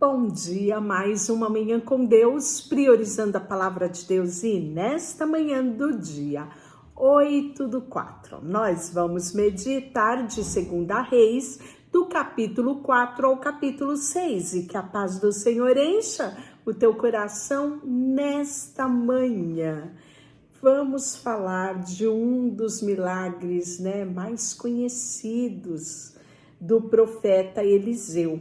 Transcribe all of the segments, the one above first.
Bom dia, mais uma manhã com Deus, priorizando a palavra de Deus. E nesta manhã do dia 8/4, nós vamos meditar de 2 Reis, do capítulo 4 ao capítulo 6. E que a paz do Senhor encha o teu coração nesta manhã. Vamos falar de um dos milagres, mais conhecidos do profeta Eliseu.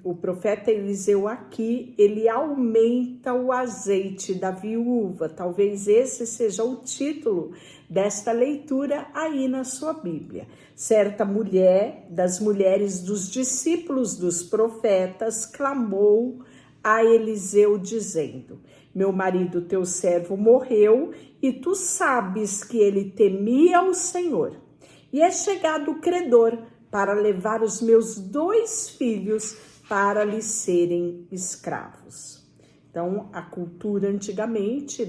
O profeta Eliseu aqui, ele aumenta o azeite da viúva. Talvez esse seja o título desta leitura aí na sua Bíblia. Certa mulher, das mulheres dos discípulos dos profetas, clamou a Eliseu dizendo: meu marido, teu servo, morreu, e tu sabes que ele temia o Senhor. E é chegado o credor para levar os meus 2 filhos para lhe serem escravos. Então, a cultura antigamente,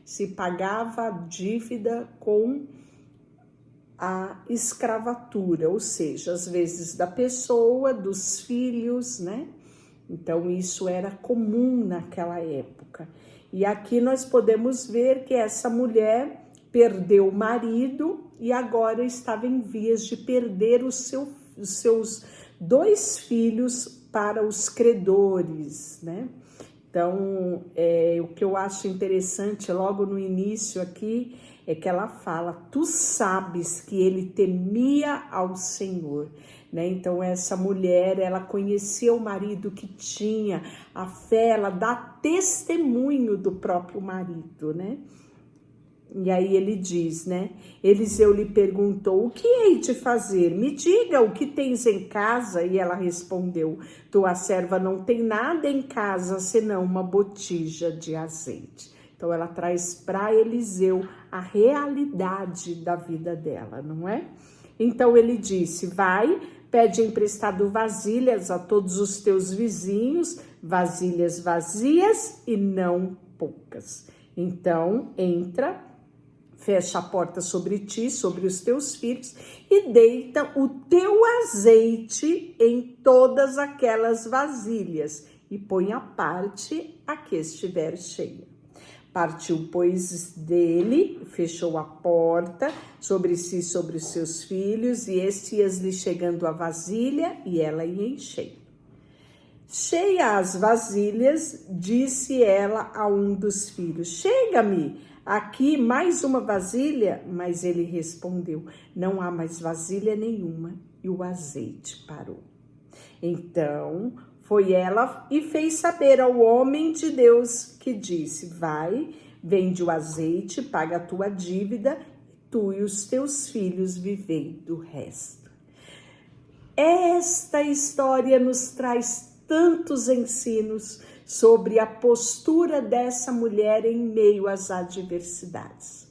se pagava a dívida com a escravatura, ou seja, às vezes da pessoa, dos filhos, Então, isso era comum naquela época. E aqui nós podemos ver que essa mulher perdeu o marido e agora estava em vias de perder os seus 2 filhos para os credores, Então, o que eu acho interessante logo no início aqui é que ela fala: tu sabes que ele temia ao Senhor, Então, essa mulher, ela conhecia o marido que tinha a fé, ela dá testemunho do próprio marido, E aí ele diz, Eliseu lhe perguntou: o que hei de fazer? Me diga o que tens em casa. E ela respondeu: tua serva não tem nada em casa senão uma botija de azeite. Então ela traz para Eliseu a realidade da vida dela, não é? Então ele disse: vai, pede emprestado vasilhas a todos os teus vizinhos, vasilhas vazias e não poucas. Então entra, fecha a porta sobre ti, sobre os teus filhos, e deita o teu azeite em todas aquelas vasilhas, e põe à parte a que estiver cheia. Partiu, pois, dele, fechou a porta sobre si, sobre os seus filhos, e este ia-lhe chegando a vasilha, e ela ia enchendo. Cheia as vasilhas, disse ela a um dos filhos: chega-me aqui mais uma vasilha. Mas ele respondeu: não há mais vasilha nenhuma. E o azeite parou. Então foi ela e fez saber ao homem de Deus, que disse: vai, vende o azeite, paga a tua dívida, tu e os teus filhos vivei do resto. Esta história nos traz tantos ensinos sobre a postura dessa mulher em meio às adversidades.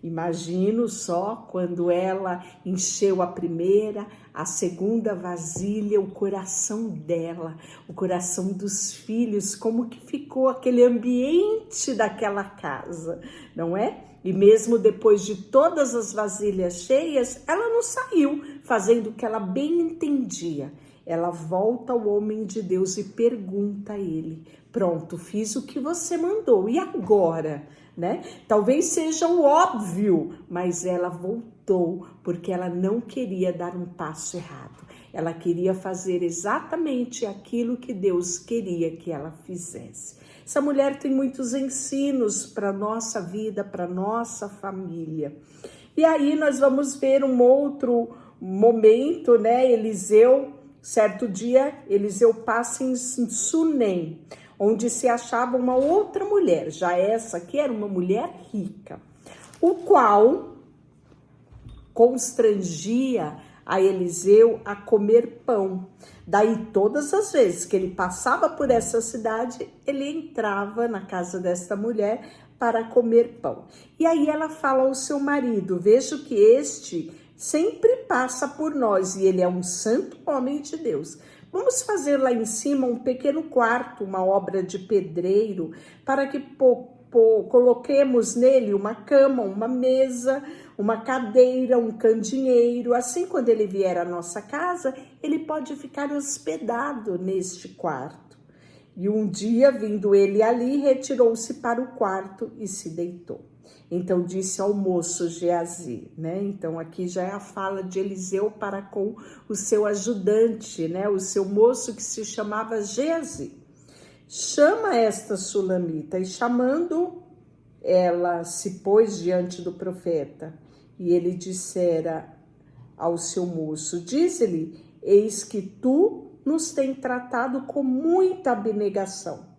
Imagino só quando ela encheu a primeira, a segunda vasilha, o coração dela, o coração dos filhos, como que ficou aquele ambiente daquela casa, não é? E mesmo depois de todas as vasilhas cheias, ela não saiu fazendo o que ela bem entendia. Ela volta ao homem de Deus e pergunta a ele: pronto, fiz o que você mandou, e agora? Talvez seja o óbvio, mas ela voltou porque ela não queria dar um passo errado. Ela queria fazer exatamente aquilo que Deus queria que ela fizesse. Essa mulher tem muitos ensinos para a nossa vida, para a nossa família. E aí nós vamos ver um outro momento, Eliseu, certo dia, Eliseu passa em Sunem, onde se achava uma outra mulher, já essa aqui era uma mulher rica, o qual constrangia a Eliseu a comer pão. Daí, todas as vezes que ele passava por essa cidade, ele entrava na casa desta mulher para comer pão. E aí ela fala ao seu marido: vejo que este sempre passa por nós e ele é um santo homem de Deus. Vamos fazer lá em cima um pequeno quarto, uma obra de pedreiro, para que coloquemos nele uma cama, uma mesa, uma cadeira, um candeeiro. Assim, quando ele vier à nossa casa, ele pode ficar hospedado neste quarto. E um dia, vindo ele ali, retirou-se para o quarto e se deitou. Então disse ao moço Geazi, né? Então aqui já é a fala de Eliseu para com o seu ajudante, né? O seu moço que se chamava Geazi. Chama esta sulamita. E chamando, ela se pôs diante do profeta. E ele dissera ao seu moço, dize-lhe, eis que tu nos tem tratado com muita abnegação.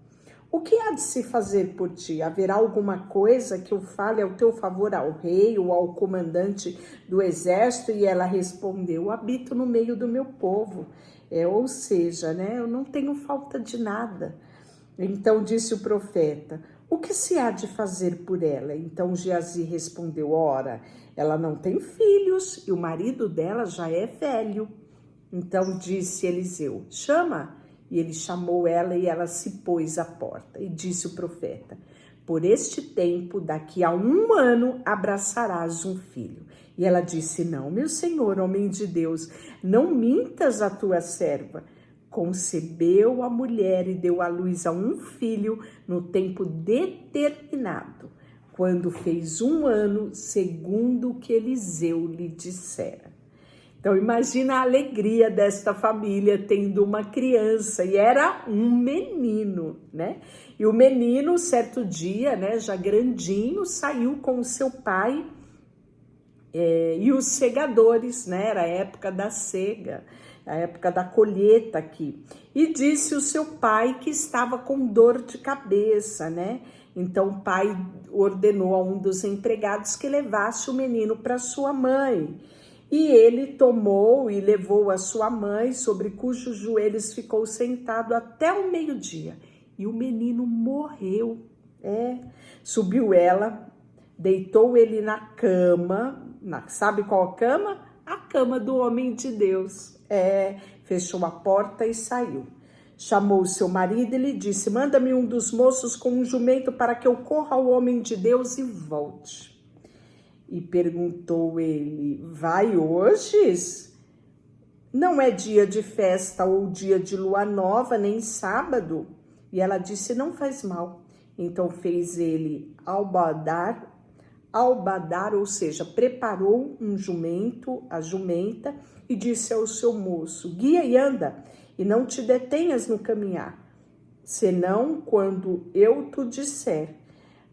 O que há de se fazer por ti? Haverá alguma coisa que eu fale ao teu favor ao rei ou ao comandante do exército? E ela respondeu, habito no meio do meu povo. Ou seja, né, eu não tenho falta de nada. Então disse o profeta, o que se há de fazer por ela? Então Geazi respondeu, ora, ela não tem filhos e o marido dela já é velho. Então disse Eliseu, chama. E ele chamou ela e ela se pôs à porta. E disse o profeta, por este tempo, daqui a 1 ano, abraçarás um filho. E ela disse, não, meu senhor, homem de Deus, não mintas a tua serva. Concebeu a mulher e deu à luz a um filho no tempo determinado, quando fez 1 ano, segundo o que Eliseu lhe dissera. Então, imagina a alegria desta família tendo uma criança, e era um menino, né? E o menino, certo dia, né, já grandinho, saiu com o seu pai e os segadores, né? Era a época da cega, a época da colheita aqui. E disse o seu pai que estava com dor de cabeça, né? Então, o pai ordenou a um dos empregados que levasse o menino para sua mãe. E ele tomou e levou a sua mãe, sobre cujos joelhos ficou sentado até o meio-dia. E o menino morreu. Subiu ela, deitou ele na cama. Sabe qual cama? A cama do homem de Deus. Fechou a porta e saiu. Chamou o seu marido e lhe disse, manda-me um dos moços com um jumento para que eu corra ao homem de Deus e volte. E perguntou ele, vai hoje? Não é dia de festa ou dia de lua nova, nem sábado? E ela disse, não faz mal. Então fez ele albadar, ou seja, preparou um jumento, a jumenta, e disse ao seu moço, guia e anda, e não te detenhas no caminhar, senão quando eu te disser.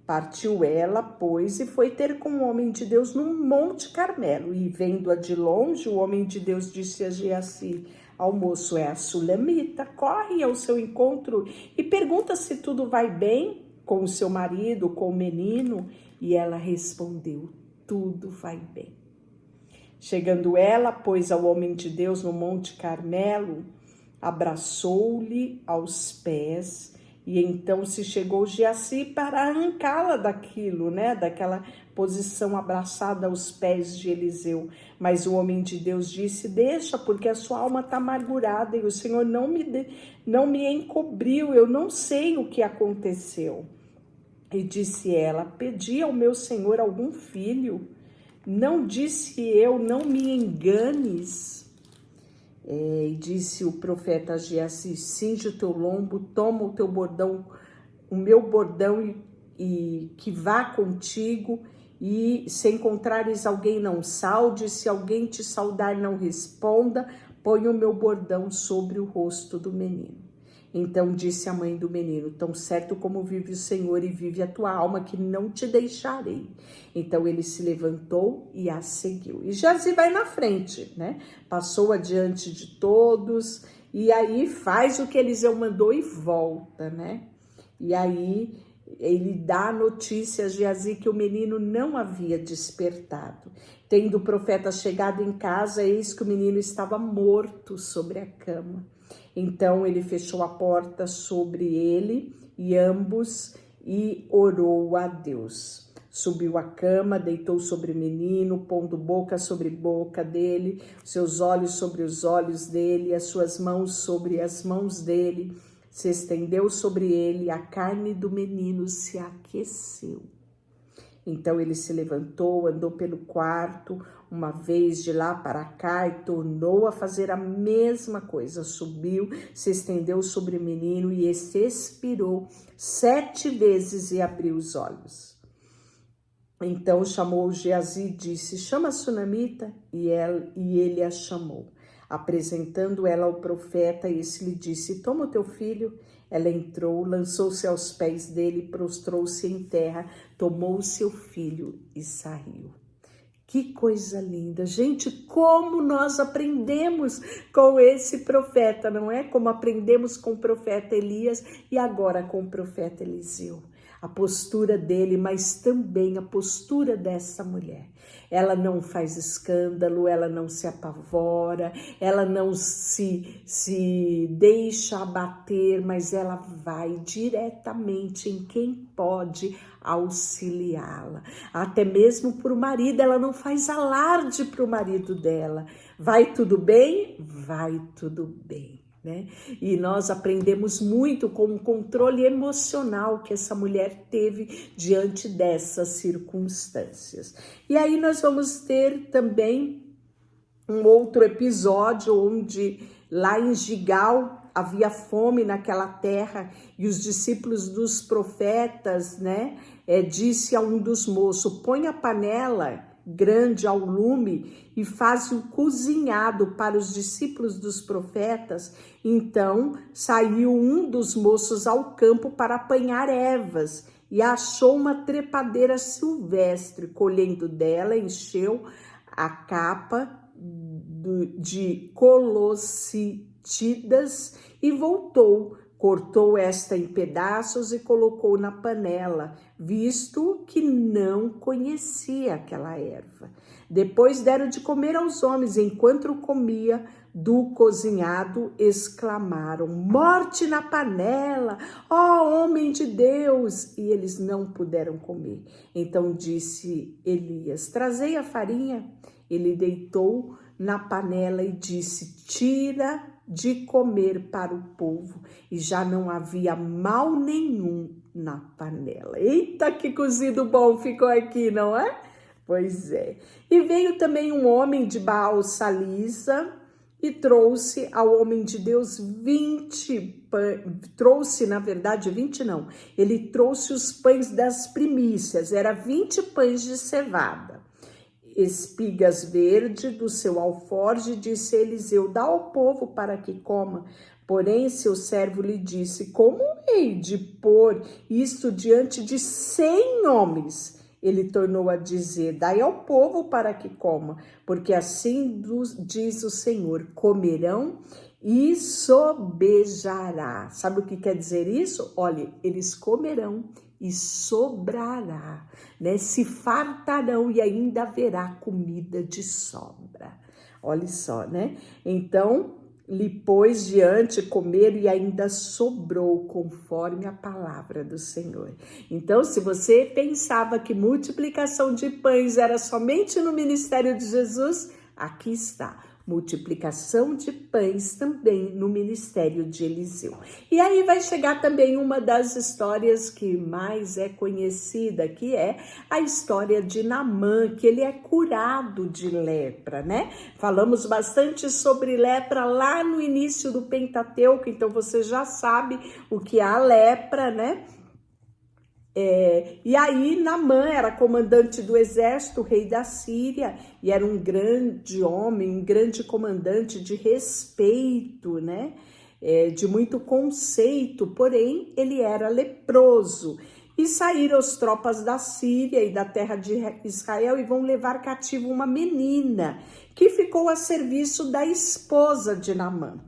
Partiu ela, pois, e foi ter com o homem de Deus no Monte Carmelo. E vendo-a de longe, o homem de Deus disse a Geazi, ao moço, é a sulamita, corre ao seu encontro e pergunta se tudo vai bem com o seu marido, com o menino. E ela respondeu, tudo vai bem. Chegando ela, pois, ao homem de Deus no Monte Carmelo, abraçou-lhe aos pés. E então se chegou Geazi para arrancá-la daquilo, né? Daquela posição abraçada aos pés de Eliseu. Mas o homem de Deus disse, deixa, porque a sua alma está amargurada e o Senhor não me encobriu, eu não sei o que aconteceu. E disse ela, pedi ao meu Senhor algum filho, não disse eu, não me enganes. E disse o profeta a Geazi, cinge o teu lombo, toma o teu bordão, o meu bordão e que vá contigo, e se encontrares alguém não saude, se alguém te saudar não responda, põe o meu bordão sobre o rosto do menino. Então disse a mãe do menino, tão certo como vive o Senhor e vive a tua alma, que não te deixarei. Então ele se levantou e a seguiu. E Geazi vai na frente, né? Passou adiante de todos e aí faz o que Eliseu mandou e volta, né? E aí ele dá a notícia a Geazi que o menino não havia despertado. Tendo o profeta chegado em casa, eis que o menino estava morto sobre a cama. Então ele fechou a porta sobre ele e ambos e orou a Deus. Subiu à cama, deitou sobre o menino, pondo boca sobre boca dele, seus olhos sobre os olhos dele, as suas mãos sobre as mãos dele. se estendeu sobre ele e a carne do menino se aqueceu. Então ele se levantou, andou pelo quarto, uma vez de lá para cá e tornou a fazer a mesma coisa. Subiu, se estendeu sobre o menino e este expirou 7 vezes e abriu os olhos. Então chamou Geazi e disse, chama a sunamita, e ele a chamou. Apresentando ela ao profeta, esse lhe disse, toma o teu filho. Ela entrou, lançou-se aos pés dele, prostrou-se em terra, tomou o seu filho e saiu. Que coisa linda, gente, como nós aprendemos com esse profeta, não é? Como aprendemos com o profeta Elias e agora com o profeta Eliseu. A postura dele, mas também a postura dessa mulher. Ela não faz escândalo, ela não se apavora, ela não se deixa abater, mas ela vai diretamente em quem pode auxiliá-la. Até mesmo para o marido, ela não faz alarde para o marido dela. Vai tudo bem? Vai tudo bem. Né? E nós aprendemos muito com o controle emocional que essa mulher teve diante dessas circunstâncias. E aí nós vamos ter também um outro episódio onde lá em Gigal havia fome naquela terra e os discípulos dos profetas, né, disse a um dos moços, põe a panela grande ao lume e faz um cozinhado para os discípulos dos profetas. Então saiu um dos moços ao campo para apanhar ervas e achou uma trepadeira silvestre, colhendo dela, encheu a capa de colossítidas e voltou. Cortou esta em pedaços e colocou na panela, visto que não conhecia aquela erva. Depois deram de comer aos homens, enquanto comia do cozinhado, exclamaram, morte na panela, ó homem de Deus! E eles não puderam comer. Então disse Elias, trazei a farinha. Ele deitou na panela e disse, tira de comer para o povo, e já não havia mal nenhum na panela. Eita, que cozido bom ficou aqui, não é? Pois é. E veio também um homem de Baal Salisa e trouxe ao homem de Deus 20 pães, ele trouxe os pães das primícias, era 20 pães de cevada. Espigas verdes do seu alforje, disse Eliseu, dá ao povo para que coma. Porém, seu servo lhe disse, como hei de pôr isto diante de 100 homens? Ele tornou a dizer, dai ao povo para que coma, porque assim diz o Senhor, comerão e sobejará. Sabe o que quer dizer isso? Olha, eles comerão e sobrará, né? Se fartarão e ainda haverá comida de sobra. Olha só, né? Então, lhe pôs diante comer e ainda sobrou, conforme a palavra do Senhor. Então, se você pensava que multiplicação de pães era somente no ministério de Jesus, aqui está. Multiplicação de pães também no ministério de Eliseu. E aí vai chegar também uma das histórias que mais é conhecida, que é a história de Naamã, que ele é curado de lepra, né? Falamos bastante sobre lepra lá no início do Pentateuco, então você já sabe o que é a lepra, né? E aí Naamã era comandante do exército, rei da Síria, e era um grande homem, um grande comandante de respeito, né? De muito conceito, porém ele era leproso. E saíram as tropas da Síria e da terra de Israel e vão levar cativo uma menina que ficou a serviço da esposa de Naamã.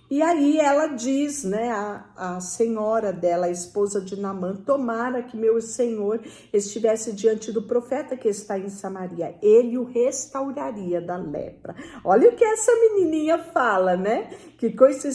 E aí ela diz, né, a senhora dela, a esposa de Naamã, tomara que meu senhor estivesse diante do profeta que está em Samaria, ele o restauraria da lepra. Olha o que essa menininha fala, né? Que coisa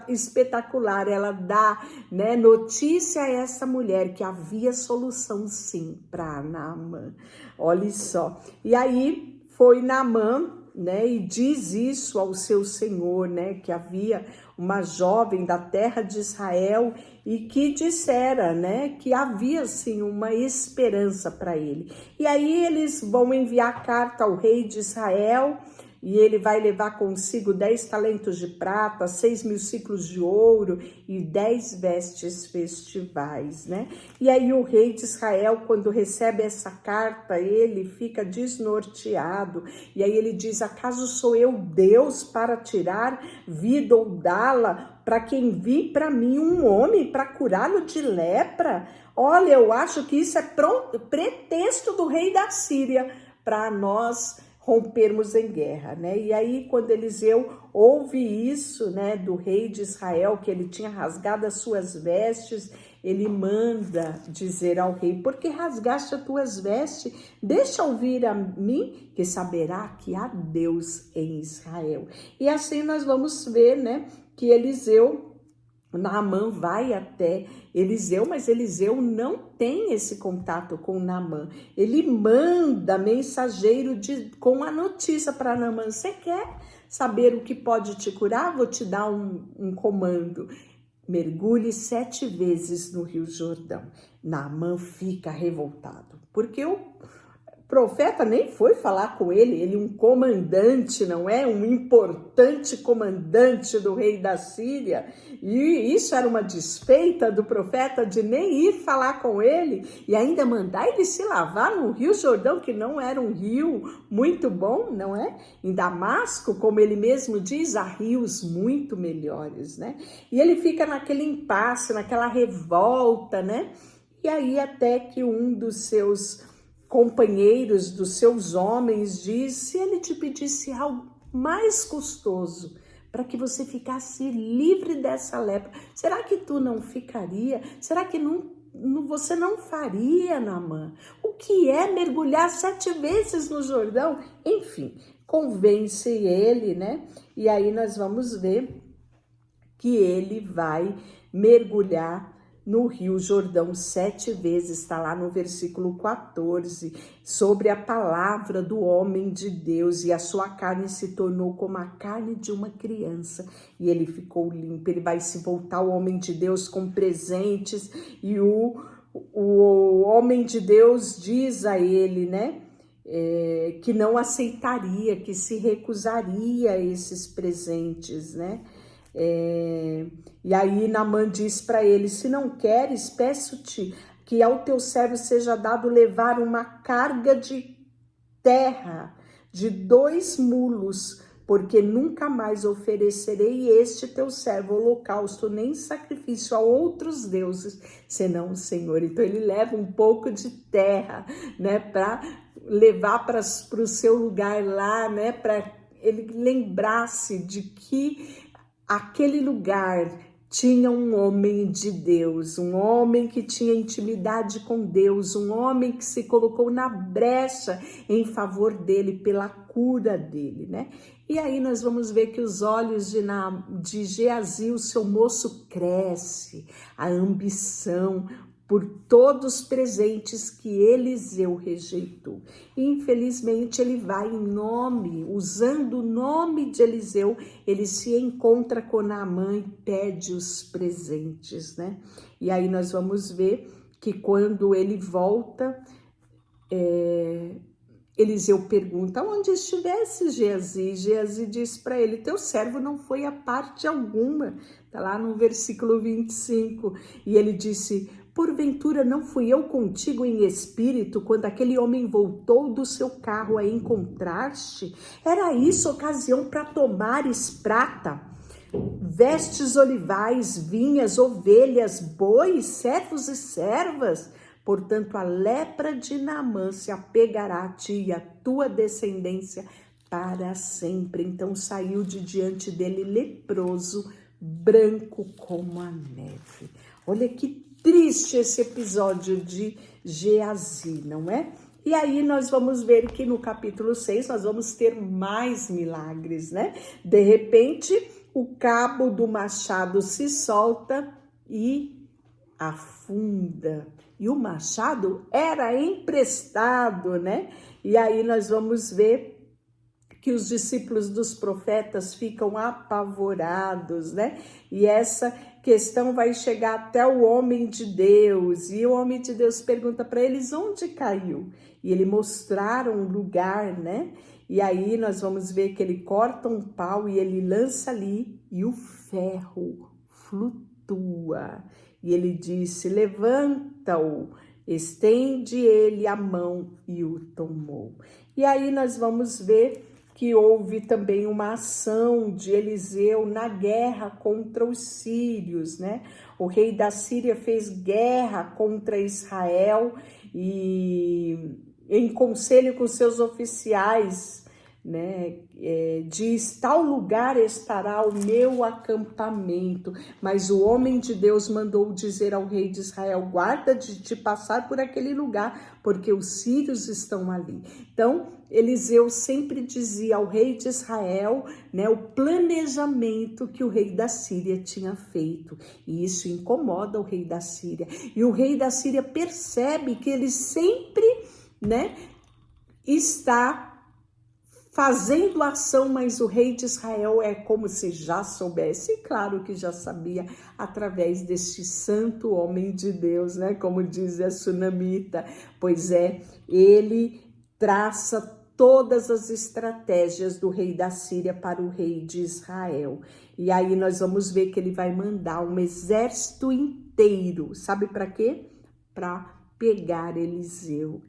espetacular, ela dá, né, notícia a essa mulher que havia solução sim para Naamã. Olha só. E aí foi Naamã né, e diz isso ao seu senhor, né, que havia uma jovem da terra de Israel e que dissera, né, que havia sim uma esperança para ele. E aí eles vão enviar carta ao rei de Israel, e ele vai levar consigo 10 talentos de prata, 6.000 ciclos de ouro e 10 vestes festivais, né? E aí o rei de Israel, quando recebe essa carta, ele fica desnorteado. E aí ele diz, acaso sou eu Deus para tirar vida ou dá-la? Para que envie para mim um homem para curá-lo de lepra? Olha, eu acho que isso é pretexto do rei da Síria para nós rompermos em guerra, né? E aí, quando Eliseu ouve isso, né, do rei de Israel, que ele tinha rasgado as suas vestes, ele manda dizer ao rei, por que rasgaste as tuas vestes? Deixa ouvir a mim, que saberá que há Deus em Israel. E assim nós vamos ver, né, que Naamã vai até Eliseu, mas Eliseu não tem esse contato com Naamã. Ele manda mensageiro com a notícia para Naamã. Você quer saber o que pode te curar? Vou te dar um comando. Mergulhe 7 vezes no Rio Jordão. Naamã fica revoltado, porque o profeta nem foi falar com ele, um comandante, não é? Um importante comandante do rei da Síria. E isso era uma desfeita do profeta de nem ir falar com ele e ainda mandar ele se lavar no Rio Jordão, que não era um rio muito bom, não é? Em Damasco, como ele mesmo diz, há rios muito melhores, né? E ele fica naquele impasse, naquela revolta, né? E aí até que um dos seus companheiros, dos seus homens, diz, se ele te pedisse algo mais custoso para que você ficasse livre dessa lepra, será que tu não ficaria? Será que você não faria, Naamã? O que é mergulhar 7 vezes no Jordão? Enfim, convence ele, né? E aí nós vamos ver que ele vai mergulhar no Rio Jordão 7 vezes, está lá no versículo 14, sobre a palavra do homem de Deus, e a sua carne se tornou como a carne de uma criança, e ele ficou limpo. Ele vai se voltar ao homem de Deus com presentes, e o homem de Deus diz a ele, né, que não aceitaria, que se recusaria a esses presentes, né? E aí Naamã diz para ele, se não queres, peço-te que ao teu servo seja dado levar uma carga de terra de 2 mulos, porque nunca mais oferecerei este teu servo holocausto, nem sacrifício a outros deuses, senão o Senhor. Então ele leva um pouco de terra, né, para levar para o seu lugar lá, né, para ele lembrar-se de que aquele lugar tinha um homem de Deus, um homem que tinha intimidade com Deus, um homem que se colocou na brecha em favor dele, pela cura dele, né? E aí nós vamos ver que os olhos de Geazi, o seu moço, cresce, a ambição por todos os presentes que Eliseu rejeitou. E, infelizmente, ele vai usando o nome de Eliseu, ele se encontra com Naamã e pede os presentes, né? E aí nós vamos ver que quando ele volta, Eliseu pergunta, onde estivesse Geazi? Geazi diz para ele, teu servo não foi a parte alguma. Está lá no versículo 25. E ele disse, porventura não fui eu contigo em espírito quando aquele homem voltou do seu carro a encontrar-te? Era isso ocasião para tomares prata, vestes olivais, vinhas, ovelhas, bois, servos e servas? Portanto, a lepra de Naamã se apegará a ti e a tua descendência para sempre. Então saiu de diante dele leproso, branco como a neve. Olha que triste esse episódio de Geazi, não é? E aí nós vamos ver que no capítulo 6 nós vamos ter mais milagres, né? De repente, o cabo do machado se solta e afunda. E o machado era emprestado, né? E aí nós vamos ver que os discípulos dos profetas ficam apavorados, né? E essa questão vai chegar até o homem de Deus, e o homem de Deus pergunta para eles onde caiu. E ele mostraram um lugar, né? E aí nós vamos ver que ele corta um pau e ele lança ali, e o ferro flutua. E ele disse: levanta-o, estende ele a mão, e o tomou. E aí nós vamos ver que houve também uma ação de Eliseu na guerra contra os sírios, né? O rei da Síria fez guerra contra Israel e em conselho com seus oficiais, né, diz: tal lugar estará o meu acampamento. Mas o homem de Deus mandou dizer ao rei de Israel: guarda de passar por aquele lugar, porque os sírios estão ali. Então Eliseu sempre dizia ao rei de Israel, né, o planejamento que o rei da Síria tinha feito, e isso incomoda o rei da Síria. E o rei da Síria percebe que ele sempre, né, está fazendo ação, mas o rei de Israel é como se já soubesse, e claro que já sabia, através deste santo homem de Deus, né? Como diz a Sunamita, pois é, ele traça todas as estratégias do rei da Síria para o rei de Israel. E aí nós vamos ver que ele vai mandar um exército inteiro, sabe para quê? Para pegar Eliseu.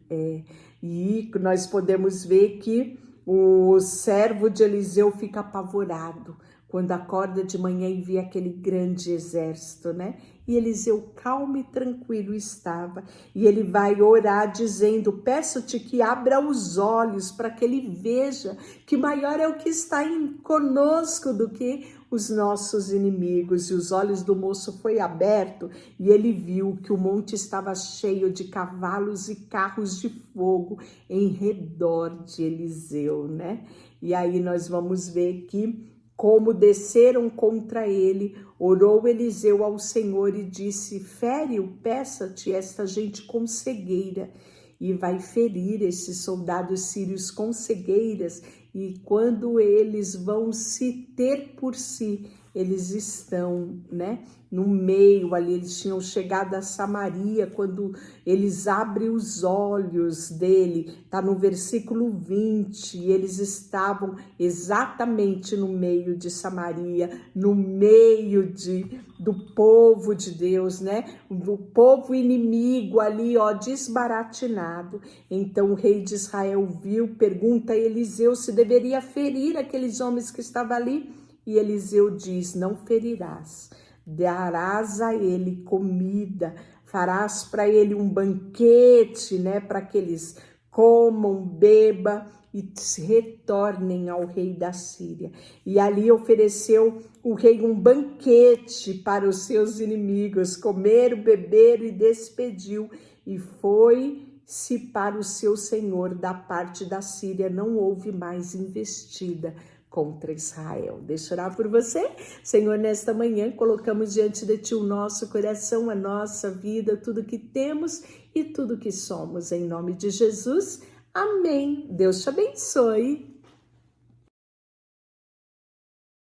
E nós podemos ver que o servo de Eliseu fica apavorado quando acorda de manhã e vê aquele grande exército, né? E Eliseu calmo e tranquilo estava. E ele vai orar dizendo: peço-te que abra os olhos para que ele veja que maior é o que está conosco do que os nossos inimigos. E os olhos do moço foi aberto e ele viu que o monte estava cheio de cavalos e carros de fogo em redor de Eliseu, né? E aí nós vamos ver que como desceram contra ele, orou Eliseu ao Senhor e disse: fere-o, peça-te esta gente com cegueira. E vai ferir esses soldados sírios com cegueiras, e quando eles vão se ter por si, eles estão, né, no meio ali. Eles tinham chegado a Samaria quando eles abrem os olhos dele, tá no versículo 20, e eles estavam exatamente no meio de Samaria, no meio do povo de Deus, né, do povo inimigo ali, ó, desbaratinado. Então o rei de Israel viu, pergunta a Eliseu se deveria ferir aqueles homens que estavam ali, e Eliseu diz: não ferirás, darás a ele comida, farás para ele um banquete, né, para que eles comam, bebam e retornem ao rei da Síria. E ali ofereceu o rei um banquete para os seus inimigos, comeram, beberam e despediu, e foi-se para o seu senhor. Da parte da Síria não houve mais investida contra Israel. Deixa eu orar por você. Senhor, nesta manhã colocamos diante de Ti o nosso coração, a nossa vida, tudo que temos e tudo que somos. Em nome de Jesus, amém. Deus te abençoe.